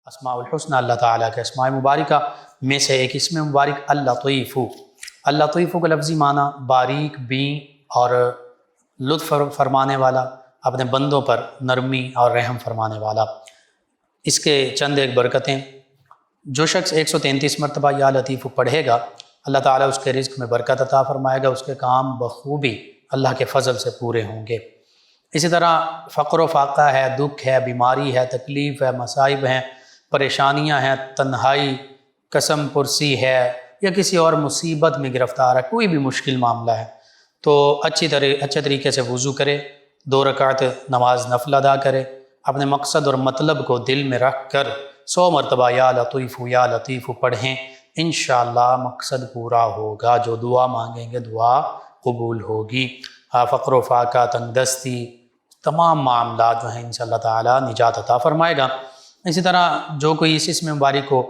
اسماء الحسنہ اللہ تعالیٰ کے اسماء مبارکہ میں سے ایک اسم مبارک اللطیف۔ اللطیف کا لفظی معنی باریک بین اور لطف فرمانے والا، اپنے بندوں پر نرمی اور رحم فرمانے والا۔ اس کے چند ایک برکتیں، جو شخص 133 مرتبہ یا لطیف پڑھے گا اللہ تعالیٰ اس کے رزق میں برکت عطا فرمائے گا، اس کے کام بخوبی اللہ کے فضل سے پورے ہوں گے۔ اسی طرح فقر و فاقہ ہے، دکھ ہے، بیماری ہے، تکلیف ہے، مصائب ہیں، پریشانیاں ہیں، تنہائی، قسم پرسی ہے، یا کسی اور مصیبت میں گرفتار ہے، کوئی بھی مشکل معاملہ ہے تو اچھے طریقے سے وضو کرے، 2 رکعت نماز نفل ادا کرے، اپنے مقصد اور مطلب کو دل میں رکھ کر 100 مرتبہ یا لطیف پڑھیں، انشاءاللہ مقصد پورا ہوگا، جو دعا مانگیں گے دعا قبول ہوگی۔ فقر و فاقہ، تنگ دستی، تمام معاملات جو ہیں انشاءاللہ تعالی نجات عطا فرمائے گا۔ اسی طرح جو کوئی اس اسم مبارک کو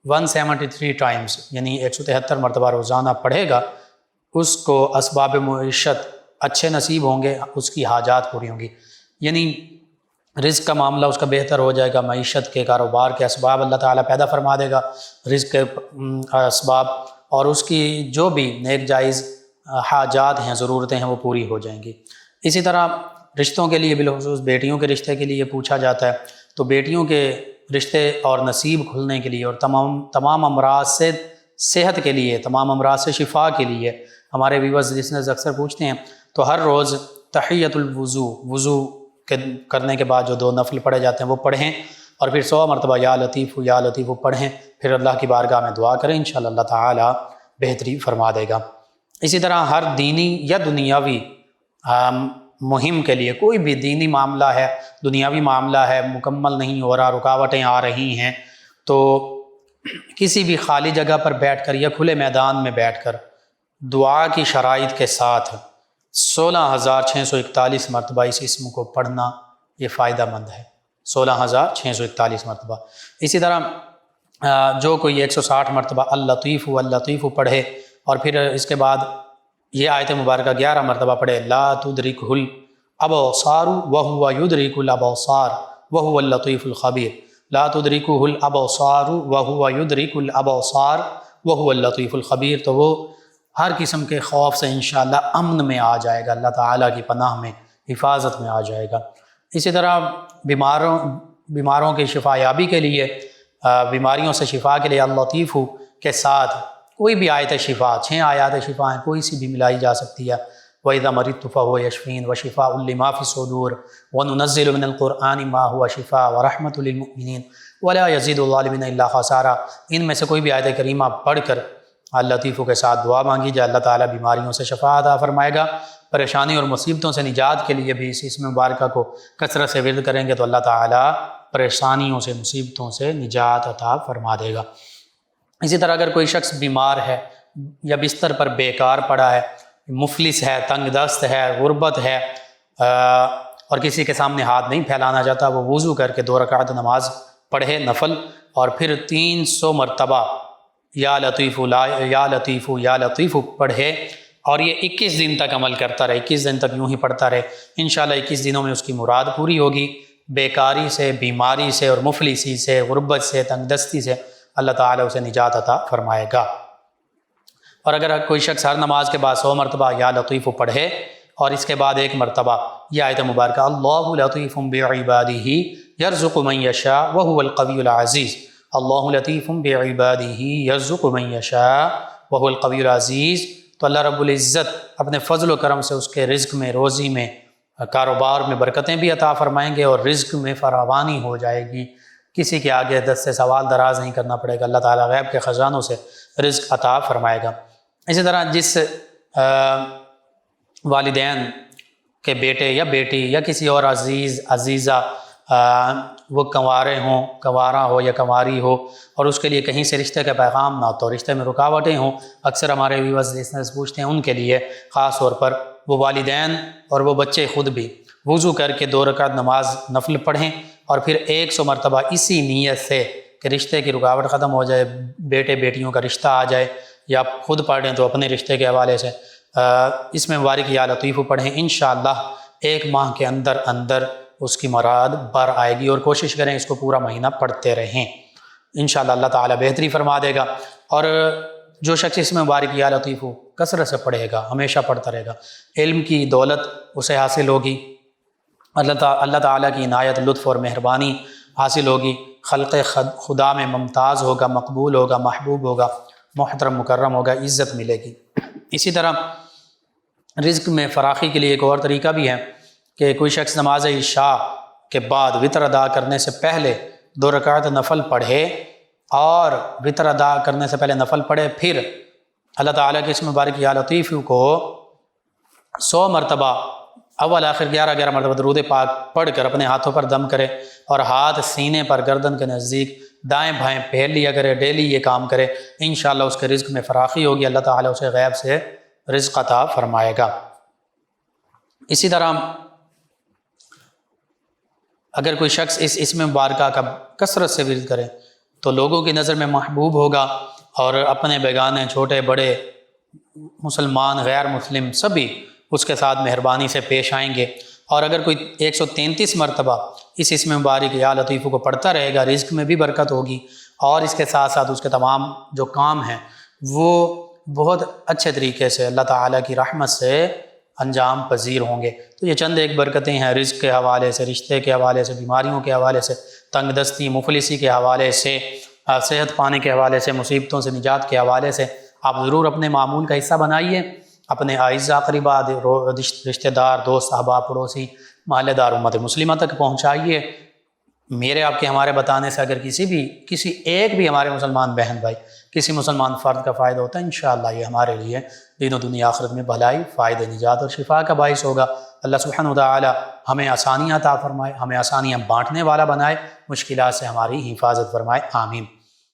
173 ٹائمز یعنی 173 مرتبہ روزانہ پڑھے گا، اس کو اسباب معیشت اچھے نصیب ہوں گے، اس کی حاجات پوری ہوں گی، یعنی رزق کا معاملہ اس کا بہتر ہو جائے گا، معیشت کے کاروبار کے اسباب اللہ تعالیٰ پیدا فرما دے گا، رزق کے اسباب، اور اس کی جو بھی نیک جائز حاجات ہیں، ضرورتیں ہیں، وہ پوری ہو جائیں گی۔ اسی طرح رشتوں کے لیے، بالخصوص بیٹیوں کے رشتے کے لیے پوچھا جاتا ہے، تو بیٹیوں کے رشتے اور نصیب کھلنے کے لیے اور تمام امراض سے صحت کے لیے، تمام امراض سے شفا کے لیے ہمارے ویورز لسنرز اکثر پوچھتے ہیں، تو ہر روز تحیۃ الوضو، وضو کرنے کے بعد جو 2 نفل پڑھے جاتے ہیں وہ پڑھیں، اور پھر 100 مرتبہ یا لطیف پڑھیں، پھر اللہ کی بارگاہ میں دعا کریں، انشاءاللہ اللہ تعالی بہتری فرما دے گا۔ اسی طرح ہر دینی یا دنیاوی مہم کے لیے، کوئی بھی دینی معاملہ ہے، دنیاوی معاملہ ہے، مکمل نہیں ہو رہا، رکاوٹیں آ رہی ہیں، تو کسی بھی خالی جگہ پر بیٹھ کر یا کھلے میدان میں بیٹھ کر دعا کی شرائط کے ساتھ 16,641 مرتبہ اس اسم کو پڑھنا یہ فائدہ مند ہے، 16,641 مرتبہ۔ اسی طرح جو کوئی 160 مرتبہ اللطیف پڑھے، اور پھر اس کے بعد یہ آیت مبارکہ 11 مرتبہ پڑھے، لا تدرکہ الابصار وہو یدرک الابصار وہو اللطیف الخبیر، لا تدرکہ الابصار وہو یدرک الابصار وہو اللطیف الخبیر، تو وہ ہر قسم کے خوف سے انشاءاللہ امن میں آ جائے گا، اللہ تعالیٰ کی پناہ میں، حفاظت میں آ جائے گا۔ اسی طرح بیماروں کی شفا یابی کے لیے، بیماریوں سے شفا کے لیے اللطیف کے ساتھ کوئی بھی آیت شفا، 6 آیات شفا ہیں، کوئی سی بھی ملائی جا سکتی ہے۔ وَإِذَا مَرِضْتُ فَهُوَ يَشْفِينِ وَشِفَاءٌ لِمَا فِي الصُّدُورِ وَنُنَزِّلُ مِنَ الْقُرْآنِ مَا هُوَ شِفَاءٌ وَرَحْمَةٌ لِلْمُؤْمِنِينَ وَلَا يَزِيدُ الظَّالِمِينَ إِلَّا خَسَارًا۔ ان میں سے کوئی بھی آیت کریمہ پڑھ کر اللطیف کے ساتھ دعا مانگی جائے، اللہ تعالیٰ بیماریوں سے شفا عطا فرمائے گا۔ پریشانی اور مصیبتوں سے نجات کے لیے بھی اس اسم مبارکہ کو کثرت سے ورد کریں گے تو اللہ تعالیٰ پریشانیوں سے، مصیبتوں سے نجات عطا فرما دے گا۔ اسی طرح اگر کوئی شخص بیمار ہے یا بستر پر بیکار پڑا ہے، مفلس ہے، تنگ دست ہے، غربت ہے، اور کسی کے سامنے ہاتھ نہیں پھیلانا چاہتا، وہ وضو کر کے 2 رکعت نماز پڑھے نفل، اور پھر 300 مرتبہ یا لطیف پڑھے، اور یہ 21 دن تک عمل کرتا رہے، 21 دن تک یوں ہی پڑھتا رہے، انشاءاللہ 21 دنوں میں اس کی مراد پوری ہوگی۔ بیکاری سے، بیماری سے اور مفلسی سے، غربت سے، تنگ دستی سے اللہ تعالیٰ اسے نجات عطا فرمائے گا۔ اور اگر کوئی شخص ہر نماز کے بعد 100 مرتبہ یا لطیف پڑھے، اور اس کے بعد 1 مرتبہ یہ آیت مبارکہ اللہ لطیف بعبادہ یرزق من یشاء وہو القوی العزیز، اللہ لطیف بعبادہ یرزق من یشاء وہو القوی العزیز، تو اللہ رب العزت اپنے فضل و کرم سے اس کے رزق میں، روزی میں، کاروبار میں برکتیں بھی عطا فرمائیں گے، اور رزق میں فراوانی ہو جائے گی، کسی کے آگے دست سے سوال دراز نہیں کرنا پڑے گا، اللہ تعالیٰ غیب کے خزانوں سے رزق عطا فرمائے گا۔ اسی طرح جس والدین کے بیٹے یا بیٹی یا کسی اور عزیزہ وہ کنوارا ہو یا کنواری ہو، اور اس کے لیے کہیں سے رشتے کا پیغام نہ ہو، تو رشتے میں رکاوٹیں ہوں، اکثر ہمارے ویورز لسنرز پوچھتے ہیں، ان کے لیے خاص طور پر وہ والدین اور وہ بچے خود بھی وضو کر کے 2 رکعت نماز نفل پڑھیں، اور پھر 100 مرتبہ اسی نیت سے کہ رشتے کی رکاوٹ ختم ہو جائے، بیٹے بیٹیوں کا رشتہ آ جائے، یا خود پڑھیں تو اپنے رشتے کے حوالے سے اس میں مبارک یا لطیف پڑھیں، انشاءاللہ 1 ماہ کے اندر اس کی مراد بر آئے گی، اور کوشش کریں اس کو پورا مہینہ پڑھتے رہیں، انشاءاللہ اللہ تعالیٰ بہتری فرما دے گا۔ اور جو شخص اس میں مبارک یا لطیف ہو کثرت سے پڑھے گا، ہمیشہ پڑھتا رہے گا، علم کی دولت اسے حاصل ہوگی، اللہ تعالیٰ کی عنایت، لطف اور مہربانی حاصل ہوگی، خلق خدا میں ممتاز ہوگا، مقبول ہوگا، محبوب ہوگا، محترم مکرم ہوگا، عزت ملے گی۔ اسی طرح رزق میں فراخی کے لیے ایک اور طریقہ بھی ہے کہ کوئی شخص نماز عشاء کے بعد وطر ادا کرنے سے پہلے 2 رکعت نفل پڑھے، اور وطر ادا کرنے سے پہلے نفل پڑھے، پھر اللہ تعالیٰ کے اسم مبارک یا لطیف کو 100 مرتبہ اول آخر 11 مرتبہ درود پاک پڑھ کر اپنے ہاتھوں پر دم کرے، اور ہاتھ سینے پر گردن کے نزدیک دائیں بھائیں پھیر لیا کرے، ڈیلی یہ کام کرے، انشاءاللہ اس کے رزق میں فراخی ہوگی، اللہ تعالیٰ اسے غیب سے رزق عطا فرمائے گا۔ اسی طرح اگر کوئی شخص اس اسم مبارکہ کا کثرت سے ورد کرے تو لوگوں کی نظر میں محبوب ہوگا، اور اپنے بیگانے چھوٹے بڑے مسلمان غیر مسلم سبھی اس کے ساتھ مہربانی سے پیش آئیں گے۔ اور اگر کوئی 133 مرتبہ اس اسم مبارک یا لطیف کو پڑھتا رہے گا، رزق میں بھی برکت ہوگی، اور اس کے ساتھ ساتھ اس کے تمام جو کام ہیں وہ بہت اچھے طریقے سے اللہ تعالیٰ کی رحمت سے انجام پذیر ہوں گے۔ تو یہ چند ایک برکتیں ہیں، رزق کے حوالے سے، رشتے کے حوالے سے، بیماریوں کے حوالے سے، تنگ دستی مفلسی کے حوالے سے، صحت پانے کے حوالے سے، مصیبتوں سے نجات کے حوالے سے آپ ضرور اپنے معمول کا حصہ بنائیے، اپنے اعزاء قریبا، رشتہ دار، دوست، احباب، پڑوسی، محلے دار، امت مسلمہ تک پہنچائیے۔ میرے آپ کے ہمارے بتانے سے اگر کسی ایک بھی ہمارے مسلمان بہن بھائی، کسی مسلمان فرد کا فائدہ ہوتا ہے، انشاءاللہ یہ ہمارے لیے دین و دنیا آخرت میں بھلائی، فائدہ، نجات اور شفا کا باعث ہوگا۔ اللہ سبحانہ و تعالی ہمیں آسانیاں عطا فرمائے، ہمیں آسانیاں بانٹنے والا بنائے، مشکلات سے ہماری حفاظت فرمائے، آمین۔